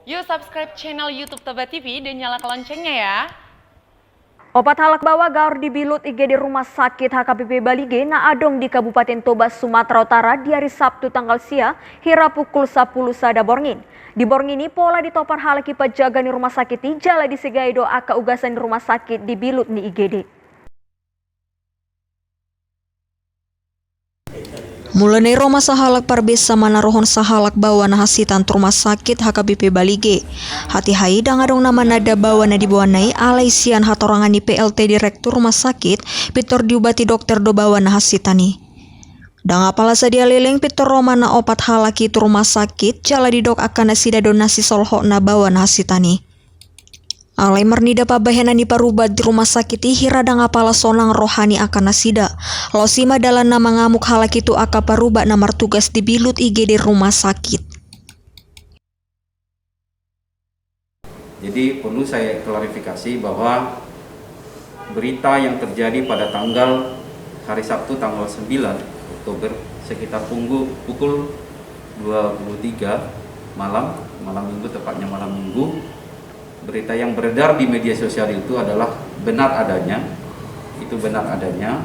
Yuk subscribe channel YouTube Toba TV dan nyalakan loncengnya ya. Opat halak bawa gaur di bilut IGD Rumah Sakit HKBP Balige na adong di Kabupaten Toba, Sumatera Utara di hari Sabtu tanggal sia hira pukul 10 sada borngin. Di borngini pola ditopar halaki pajaga di rumah sakit di jala di segaido aka ugasan di rumah sakit di bilut ni IGD. Mulai Roma sahalak parbes sama narohon sahalak bawa na hasitan rumah sakit HKBP Balige. Hati hai dangadong nama nada bawa na dibawanai alai sian hatorangan di PLT Direktur Rumah Sakit Pitor diubati dokter do bawa na hasitani. Dang apala sadia leleng Pitor Roma na opat halaki tu rumah sakit jala didok akan nasida donasi solho na bawa na hasitani. Alai mernida pabahena ni parubat di rumah sakit hiradang apala sonang rohani akan nasida. Losima dalam nama ngamuk halak itu aka parubat namar tugas di bilut IGD rumah sakit. Jadi perlu saya klarifikasi bahwa berita yang terjadi pada tanggal hari Sabtu tanggal 9 Oktober sekitar pukul 23 malam minggu, tepatnya malam minggu. Berita yang beredar di media sosial itu adalah benar adanya. Itu benar adanya.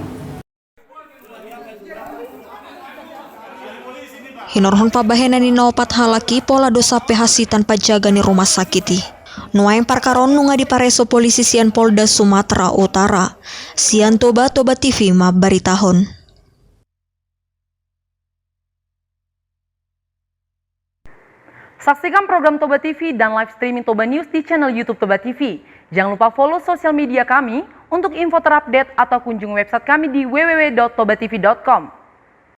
Hinorhon pabahena ni naopat halaki pola dosa pehasitan pajaga ni rumah sakiti. Nuaing parkaron nunga di pareso polisi sian Polda Sumatera Utara. Sian Toba TV mabaritahon. Saksikan program Toba TV dan live streaming Toba News di channel YouTube Toba TV. Jangan lupa follow sosial media kami untuk info terupdate atau kunjungi website kami di www.tobatv.com.